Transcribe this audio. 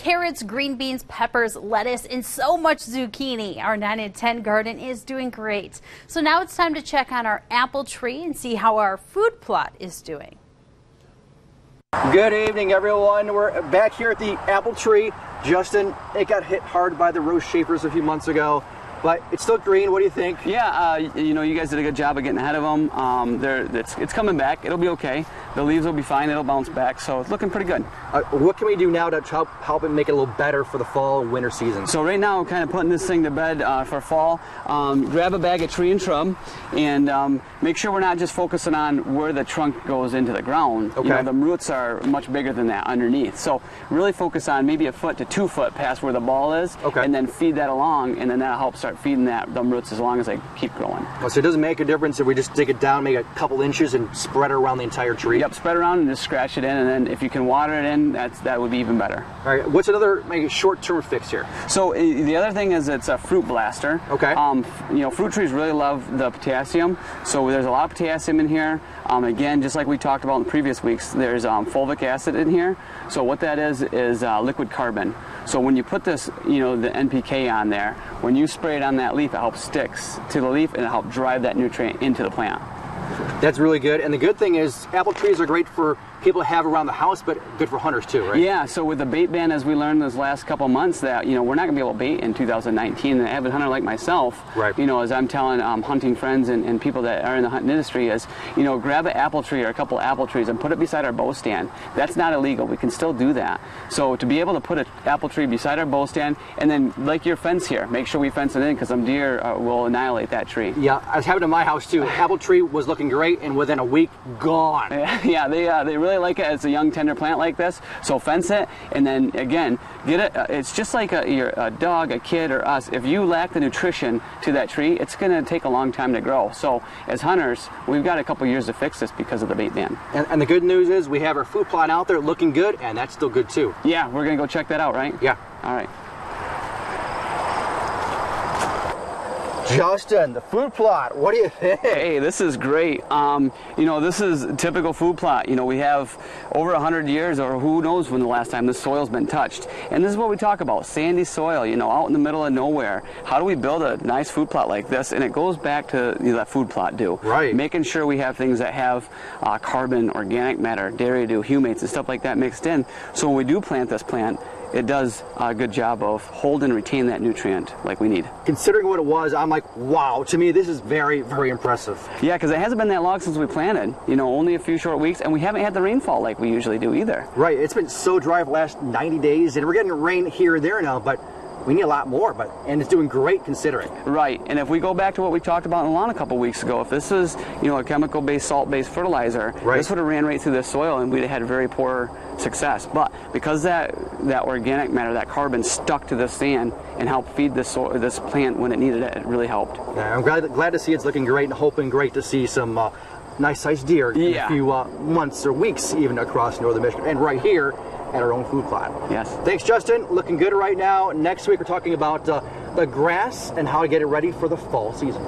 carrots, green beans, peppers, lettuce, and so much zucchini. Our 9 in 10 garden is doing great. So now it's time to check on our apple tree and see how our food plot is doing. Good evening, everyone. We're back here at the apple tree. Justin, it got hit hard by the rose shapers a few months ago, but it's still green. What do you think? Yeah, you know, you guys did a good job of getting ahead of them. It's coming back. It'll be okay. The leaves will be fine. It'll bounce back. So it's looking pretty good. What can we do now to help it make it a little better for the fall and winter season? So right now, we're kind of putting this thing to bed for fall. Grab a bag of tree and shrub, and make sure we're not just focusing on where the trunk goes into the ground. Okay. You know, the roots are much bigger than that underneath. So really focus on maybe 1 foot to 2 foot past where the ball is, okay, and then feed that along, and then that'll help start feeding them roots as long as they keep growing. So it doesn't make a difference if we just dig it down, make a couple inches, and spread it around the entire tree? Yep, spread around and just scratch it in, and then if you can water it in, that would be even better. All right, what's another maybe short-term fix here? So the other thing is it's a fruit blaster. Okay. You know, fruit trees really love the potassium, so there's a lot of potassium in here. Again, just like we talked about in previous weeks, there's fulvic acid in here. So what that is liquid carbon. So when you put this, you know, the NPK on there, when you spray it on that leaf, it helps sticks to the leaf and it helps drive that nutrient into the plant. That's really good. And the good thing is apple trees are great for people to have around the house, but good for hunters too, right? Yeah, so with the bait ban, as we learned this last couple months, that, you know, we're not going to be able to bait in 2019. An avid hunter like myself, right, you know, as I'm telling hunting friends and people that are in the hunting industry is, you know, grab an apple tree or a couple apple trees and put it beside our bow stand. That's not illegal. We can still do that. So to be able to put an apple tree beside our bow stand, and then like your fence here, make sure we fence it in because some deer will annihilate that tree. Yeah, I was having it in my house too. Apple tree was looking great, and within a week, gone. Yeah, they really like it as a young tender plant like this. So fence it, and then again, get it. It's just like a dog, a kid, or us. If you lack the nutrition to that tree, it's going to take a long time to grow. So as hunters, we've got a couple years to fix this because of the bait ban. And the good news is we have our food plot out there looking good, and that's still good too. Yeah, we're going to go check that out, right? Yeah. All right. Justin, the food plot, what do you think? Hey, this is great. You know, this is a typical food plot. You know, we have over 100 years, or who knows when the last time this soil's been touched. And this is what we talk about, sandy soil, you know, out in the middle of nowhere. How do we build a nice food plot like this? And it goes back to, you know, that food plot do. Right. Making sure we have things that have carbon, organic matter, dairy dew, humates, and stuff like that mixed in. So when we do plant this plant, it does a good job of hold and retain that nutrient like we need. Considering what it was, I'm like, wow, to me this is very, very impressive. Yeah, because it hasn't been that long since we planted, you know, only a few short weeks, and we haven't had the rainfall like we usually do either. Right, it's been so dry the last 90 days, and we're getting rain here and there now, but we need a lot more, and it's doing great considering. Right, and if we go back to what we talked about in the lawn a couple weeks ago, if this was, you know, a chemical-based, salt-based fertilizer, right, this would have ran right through the soil and we'd have had very poor success. But because that organic matter, that carbon, stuck to the sand and helped feed this plant when it needed it, it really helped. Yeah, I'm glad to see it's looking great, and hoping great to see some nice-sized deer in a few months or weeks even across northern Michigan, and right here at our own food plot. Yes. Thanks, Justin. Looking good right now. Next week we're talking about the grass and how to get it ready for the fall season.